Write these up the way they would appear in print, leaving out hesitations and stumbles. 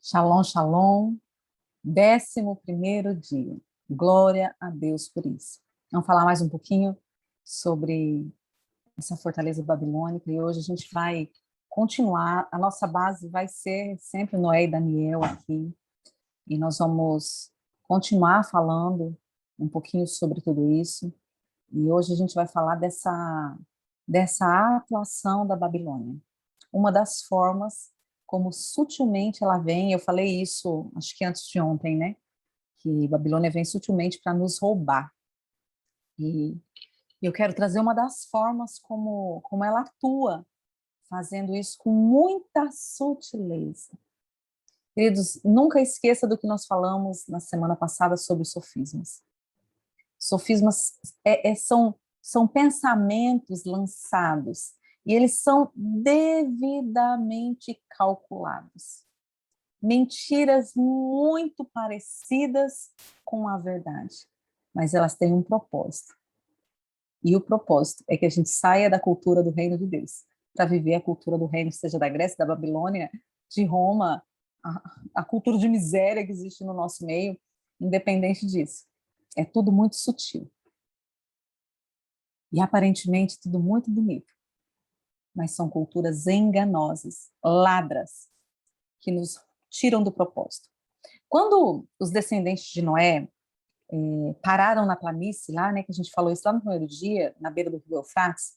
Shalom, shalom, 11º dia. Glória a Deus por isso. Vamos falar mais um pouquinho sobre essa fortaleza babilônica e hoje a gente vai continuar. A nossa base vai ser sempre Noé e Daniel aqui e nós vamos continuar falando um pouquinho sobre tudo isso e hoje a gente vai falar dessa atuação da Babilônia. Uma das formas como sutilmente ela vem, eu falei isso, acho que antes de ontem, né? Que Babilônia vem sutilmente para nos roubar. E eu quero trazer uma das formas como ela atua, fazendo isso com muita sutileza. Queridos, nunca esqueça do que nós falamos na semana passada sobre sofismas. Sofismas são pensamentos lançados e eles são devidamente calculados. Mentiras muito parecidas com a verdade, mas elas têm um propósito. E o propósito é que a gente saia da cultura do reino de Deus para viver a cultura do reino, seja da Grécia, da Babilônia, de Roma, a cultura de miséria que existe no nosso meio, independente disso. É tudo muito sutil. E aparentemente tudo muito bonito. Mas são culturas enganosas, ladras, que nos tiram do propósito. Quando os descendentes de Noé pararam na planície lá, né, que a gente falou isso lá no primeiro dia, na beira do rio Eufrates,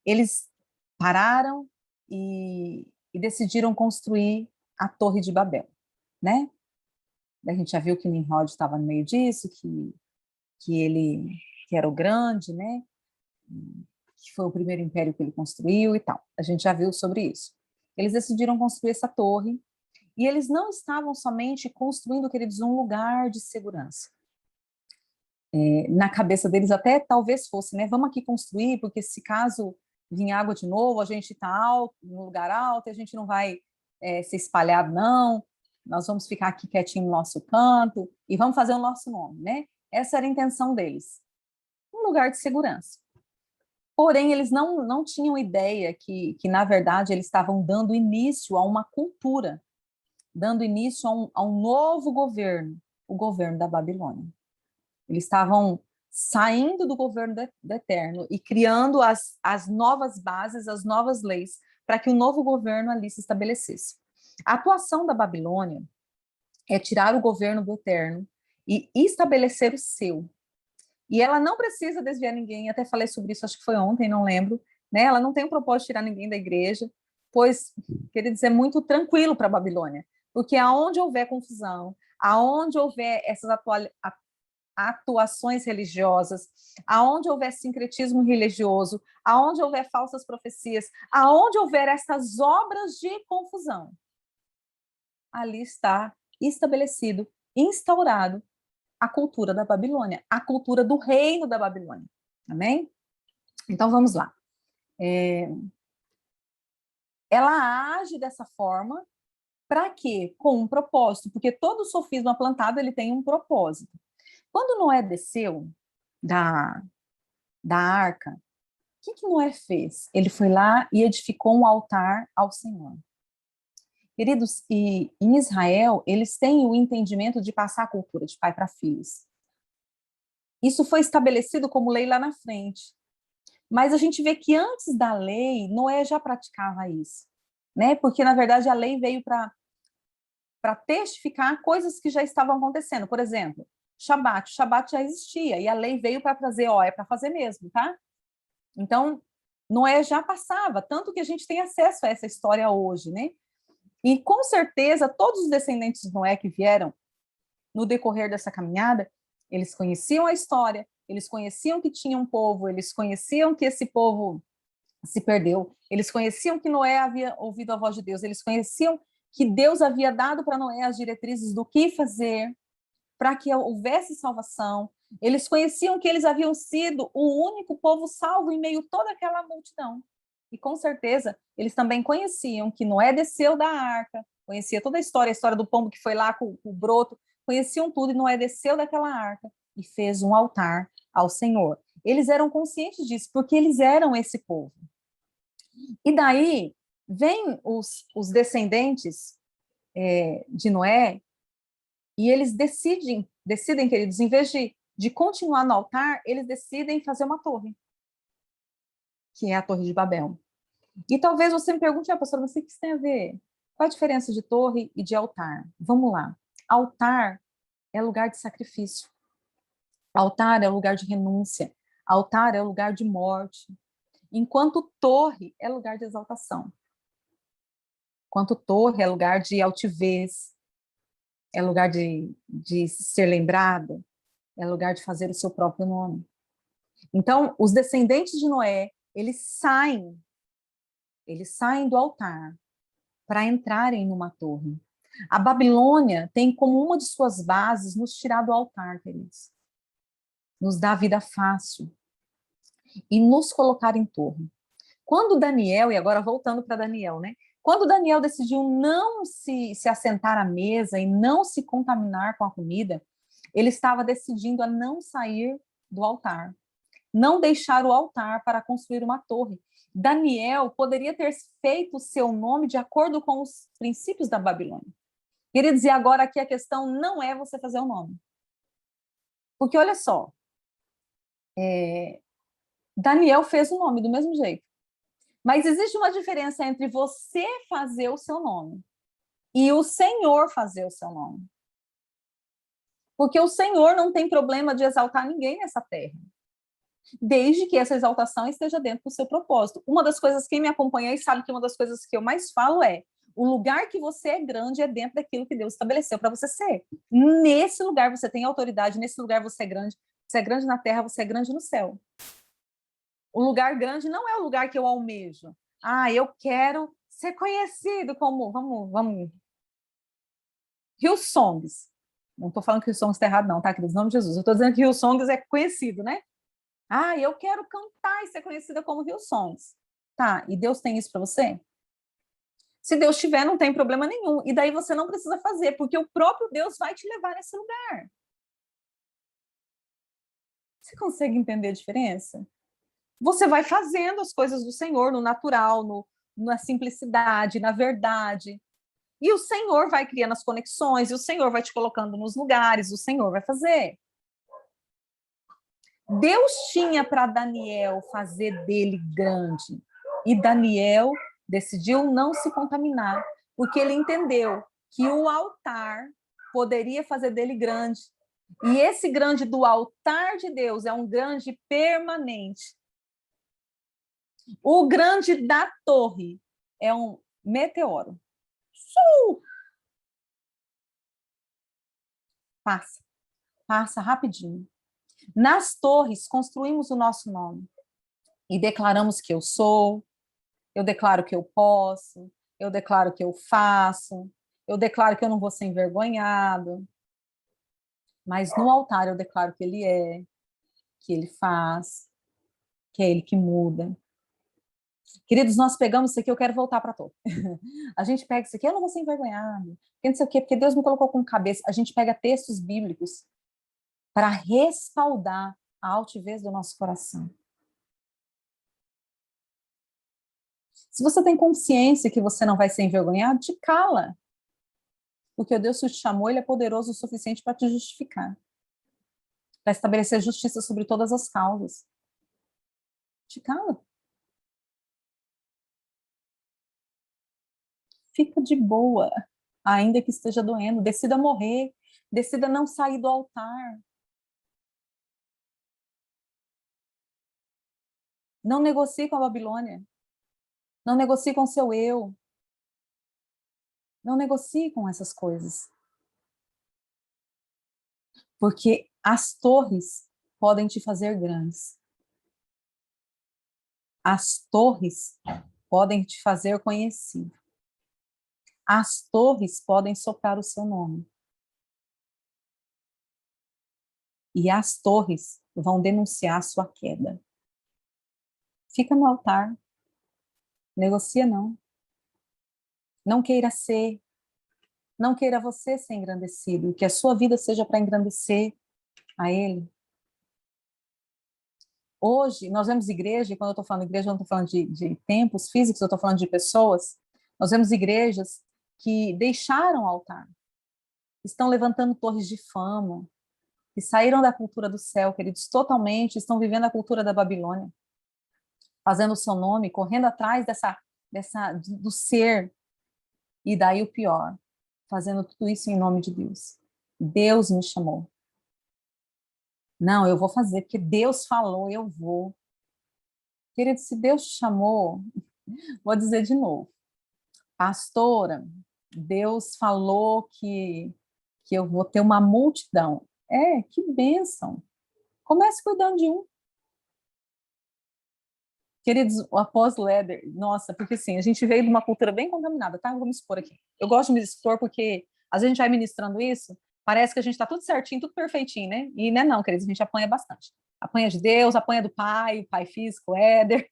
eles pararam e decidiram construir a Torre de Babel, né? A gente já viu que Nimrod estava no meio disso, que ele que era o grande, né? Que foi o primeiro império que ele construiu e tal. A gente já viu sobre isso. Eles decidiram construir essa torre e eles não estavam somente construindo, queridos, um lugar de segurança. Na cabeça deles até talvez fosse, né? Vamos aqui construir, porque se caso vir água de novo, a gente está alto, no lugar alto, e a gente não vai ser espalhado, não. Nós vamos ficar aqui quietinho no nosso canto e vamos fazer o nosso nome, né? Essa era a intenção deles. Um lugar de segurança. Porém, eles não tinham ideia que, na verdade, eles estavam dando início a uma cultura, dando início a um novo governo, o governo da Babilônia. Eles estavam saindo do governo do Eterno e criando as novas bases, as novas leis, para que o novo governo ali se estabelecesse. A atuação da Babilônia é tirar o governo do Eterno e estabelecer o seu. E ela não precisa desviar ninguém, até falei sobre isso, acho que foi ontem, não lembro, né? Ela não tem o propósito de tirar ninguém da igreja, pois, queria dizer, muito tranquilo para a Babilônia, porque aonde houver confusão, aonde houver essas atuações religiosas, aonde houver sincretismo religioso, aonde houver falsas profecias, aonde houver essas obras de confusão, ali está estabelecido, instaurado a cultura da Babilônia, a cultura do reino da Babilônia. Amém? Então, vamos lá. Ela age dessa forma para quê? Com um propósito, porque todo sofisma plantado ele tem um propósito. Quando Noé desceu da arca, o que Noé fez? Ele foi lá e edificou um altar ao Senhor. Queridos, e em Israel, eles têm o entendimento de passar a cultura de pai para filhos. Isso foi estabelecido como lei lá na frente. Mas a gente vê que antes da lei, Noé já praticava isso, né? Porque, na verdade, a lei veio para testificar coisas que já estavam acontecendo. Por exemplo, Shabat. O Shabat já existia e a lei veio para trazer, é para fazer mesmo, tá? Então, Noé já passava, tanto que a gente tem acesso a essa história hoje, né? E, com certeza, todos os descendentes de Noé que vieram no decorrer dessa caminhada, eles conheciam a história, eles conheciam que tinha um povo, eles conheciam que esse povo se perdeu, eles conheciam que Noé havia ouvido a voz de Deus, eles conheciam que Deus havia dado para Noé as diretrizes do que fazer para que houvesse salvação, eles conheciam que eles haviam sido o único povo salvo em meio a toda aquela multidão. E com certeza, eles também conheciam que Noé desceu da arca, conhecia toda a história do pombo que foi lá com o broto, conheciam tudo, e Noé desceu daquela arca e fez um altar ao Senhor. Eles eram conscientes disso, porque eles eram esse povo. E daí, vem os descendentes de Noé, e eles decidem, queridos, em vez de continuar no altar, eles decidem fazer uma torre, que é a Torre de Babel. E talvez você me pergunte, pastor, mas o que isso tem a ver? Qual a diferença de torre e de altar? Vamos lá. Altar é lugar de sacrifício. Altar é lugar de renúncia. Altar é lugar de morte. Enquanto torre é lugar de exaltação. Enquanto torre é lugar de altivez, é lugar de ser lembrado, é lugar de fazer o seu próprio nome. Então, os descendentes de Noé, eles saem do altar para entrarem numa torre. A Babilônia tem como uma de suas bases nos tirar do altar, queridos. Nos dar vida fácil e nos colocar em torre. Quando Daniel, e agora voltando para Daniel, né? Quando Daniel decidiu não se assentar à mesa e não se contaminar com a comida, ele estava decidindo a não sair do altar, não deixar o altar para construir uma torre. Daniel poderia ter feito o seu nome de acordo com os princípios da Babilônia. Queridos, e agora aqui a questão não é você fazer o nome. Porque olha só, Daniel fez o nome do mesmo jeito. Mas existe uma diferença entre você fazer o seu nome e o Senhor fazer o seu nome. Porque o Senhor não tem problema de exaltar ninguém nessa terra, desde que essa exaltação esteja dentro do seu propósito. Uma das coisas, quem me acompanha aí sabe que uma das coisas que eu mais falo é: o lugar que você é grande é dentro daquilo que Deus estabeleceu para você ser. Nesse lugar você tem autoridade, nesse lugar você é grande na terra, você é grande no céu. O lugar grande não é o lugar que eu almejo. Eu quero ser conhecido como, vamos, Hillsongs. Não estou falando que Hillsongs está errado não, tá, queridos? Em nome de Jesus. Eu estou dizendo que Hillsongs é conhecido, né? Eu quero cantar e ser conhecida como Hillsongs. Tá, e Deus tem isso para você? Se Deus tiver, não tem problema nenhum. E daí você não precisa fazer, porque o próprio Deus vai te levar nesse lugar. Você consegue entender a diferença? Você vai fazendo as coisas do Senhor no natural, na simplicidade, na verdade. E o Senhor vai criando as conexões, e o Senhor vai te colocando nos lugares, o Senhor vai fazer. Deus tinha para Daniel fazer dele grande. E Daniel decidiu não se contaminar, porque ele entendeu que o altar poderia fazer dele grande. E esse grande do altar de Deus é um grande permanente. O grande da torre é um meteoro. Passa rapidinho. Nas torres, construímos o nosso nome e declaramos que eu sou, eu declaro que eu posso, eu declaro que eu faço, eu declaro que eu não vou ser envergonhado. Mas no altar eu declaro que ele é, que ele faz, que é ele que muda. Queridos, nós pegamos isso aqui, eu quero voltar para a torre. A gente pega isso aqui, eu não vou ser envergonhado, porque não sei o quê, porque Deus me colocou com cabeça. A gente pega textos bíblicos para respaldar a altivez do nosso coração. Se você tem consciência que você não vai ser envergonhado, te cala. Porque o Deus que te chamou, ele é poderoso o suficiente para te justificar. Para estabelecer justiça sobre todas as causas. Te cala. Fica de boa, ainda que esteja doendo. Decida morrer. Decida não sair do altar. Não negocie com a Babilônia. Não negocie com o seu eu. Não negocie com essas coisas. Porque as torres podem te fazer grandes. As torres podem te fazer conhecido. As torres podem soprar o seu nome. E as torres vão denunciar a sua queda. Fica no altar. Negocia não. Não queira ser. Não queira você ser engrandecido. Que a sua vida seja para engrandecer a Ele. Hoje, nós vemos igreja, e quando eu estou falando igreja, eu não estou falando de templos físicos, eu estou falando de pessoas. Nós vemos igrejas que deixaram o altar, estão levantando torres de fama, que saíram da cultura do céu, queridos, totalmente, estão vivendo a cultura da Babilônia, fazendo o seu nome, correndo atrás do ser, e daí o pior, fazendo tudo isso em nome de Deus. Deus me chamou. Não, eu vou fazer, porque Deus falou, eu vou. Querido, se Deus te chamou, vou dizer de novo, pastora, Deus falou que eu vou ter uma multidão. Que bênção. Comece cuidando de um. Queridos, o apóstolo Éder, nossa, porque assim, a gente veio de uma cultura bem contaminada, tá? Vamos expor aqui. Eu gosto de me expor porque às vezes a gente vai ministrando isso, parece que a gente está tudo certinho, tudo perfeitinho, né? E não é não, queridos, a gente apanha bastante. Apanha de Deus, apanha do pai, o pai físico, Éder.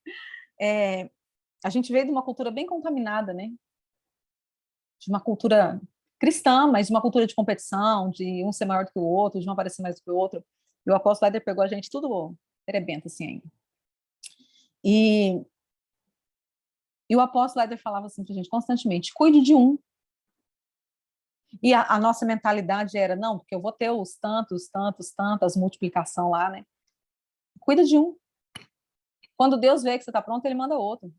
A gente veio de uma cultura bem contaminada, né? De uma cultura cristã, mas de uma cultura de competição, de um ser maior do que o outro, de um aparecer mais do que o outro. E o apóstolo Éder pegou a gente tudo terebento, assim, ainda. E o apóstolo Éder falava assim para a gente constantemente, cuide de um. E a nossa mentalidade era, não, porque eu vou ter os tantas, multiplicação lá, né? Cuida de um. Quando Deus vê que você está pronto, ele manda outro.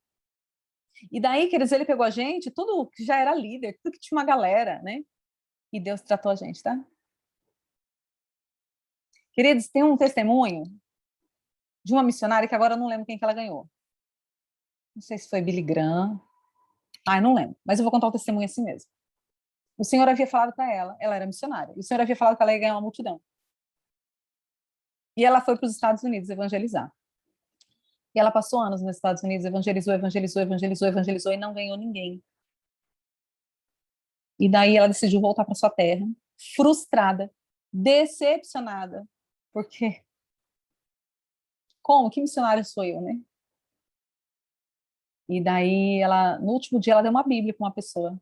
E daí, quer dizer, ele pegou a gente, tudo que já era líder, tudo que tinha uma galera, né? E Deus tratou a gente, tá? Queridos, tem um testemunho de uma missionária que agora eu não lembro quem que ela ganhou. Não sei se foi Billy Graham. Eu não lembro. Mas eu vou contar o testemunho assim mesmo. O Senhor havia falado para ela era missionária, e o Senhor havia falado que ela ia ganhar uma multidão. E ela foi para os Estados Unidos evangelizar. E ela passou anos nos Estados Unidos, evangelizou, e não ganhou ninguém. E daí ela decidiu voltar para sua terra, frustrada, decepcionada, porque como? Que missionária sou eu, né? E daí ela, no último dia, ela deu uma Bíblia para uma pessoa.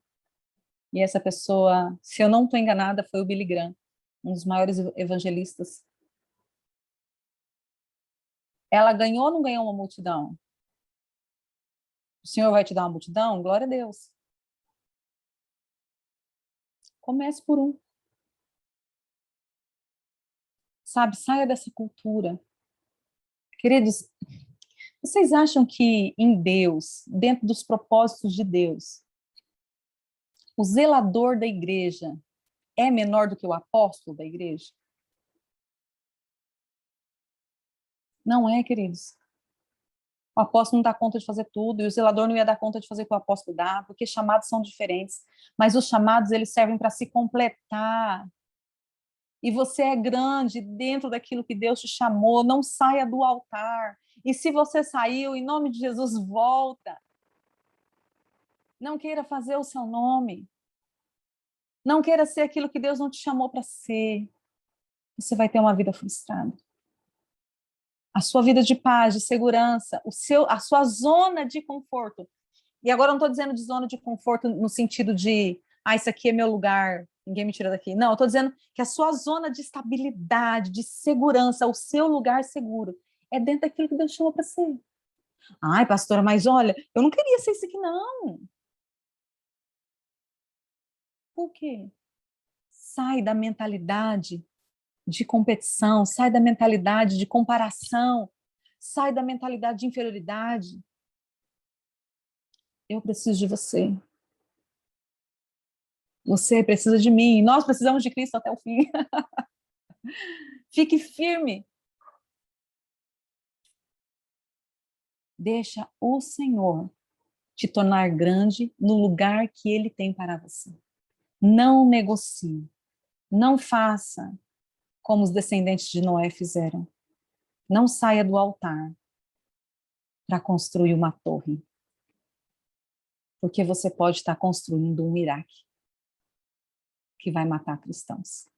E essa pessoa, se eu não estou enganada, foi o Billy Graham, um dos maiores evangelistas. Ela ganhou ou não ganhou uma multidão? O Senhor vai te dar uma multidão? Glória a Deus. Comece por um. Sabe, saia dessa cultura. Queridos, vocês acham que em Deus, dentro dos propósitos de Deus, o zelador da igreja é menor do que o apóstolo da igreja? Não é, queridos. O apóstolo não dá conta de fazer tudo, e o zelador não ia dar conta de fazer o que o apóstolo dá, porque chamados são diferentes. Mas os chamados, eles servem para se completar. E você é grande dentro daquilo que Deus te chamou, não saia do altar. E se você saiu, em nome de Jesus, volta. Não queira fazer o seu nome. Não queira ser aquilo que Deus não te chamou para ser. Você vai ter uma vida frustrada. A sua vida de paz, de segurança, a sua zona de conforto. E agora eu não estou dizendo de zona de conforto no sentido de, isso aqui é meu lugar, ninguém me tira daqui. Não, eu estou dizendo que a sua zona de estabilidade, de segurança, o seu lugar seguro, é dentro daquilo que Deus chamou para ser. Pastora, mas olha, eu não queria ser isso aqui, não. Por quê? Sai da mentalidade de competição, sai da mentalidade de comparação, sai da mentalidade de inferioridade. Eu preciso de você. Você precisa de mim. Nós precisamos de Cristo até o fim. Fique firme. Deixa o Senhor te tornar grande no lugar que Ele tem para você. Não negocie. Não faça como os descendentes de Noé fizeram. Não saia do altar para construir uma torre. Porque você pode estar construindo um Iraque que vai matar cristãos.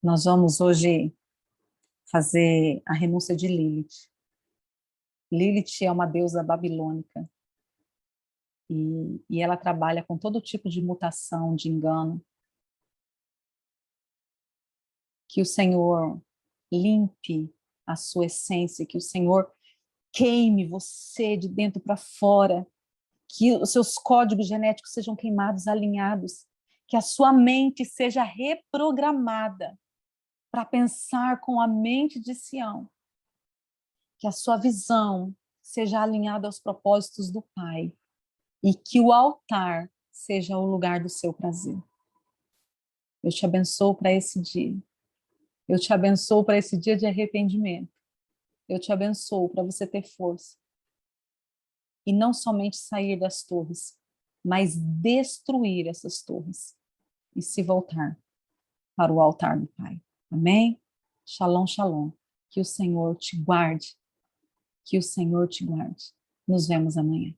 Nós vamos hoje fazer a renúncia de Lilith. Lilith é uma deusa babilônica e ela trabalha com todo tipo de mutação, de engano. Que o Senhor limpe a sua essência, que o Senhor queime você de dentro para fora, que os seus códigos genéticos sejam queimados, alinhados, que a sua mente seja reprogramada para pensar com a mente de Sião, que a sua visão seja alinhada aos propósitos do Pai e que o altar seja o lugar do seu prazer. Eu te abençoo para esse dia. Eu te abençoo para esse dia de arrependimento. Eu te abençoo para você ter força e não somente sair das torres, mas destruir essas torres e se voltar para o altar do Pai. Amém? Shalom, shalom. Que o Senhor te guarde. Que o Senhor te guarde. Nos vemos amanhã.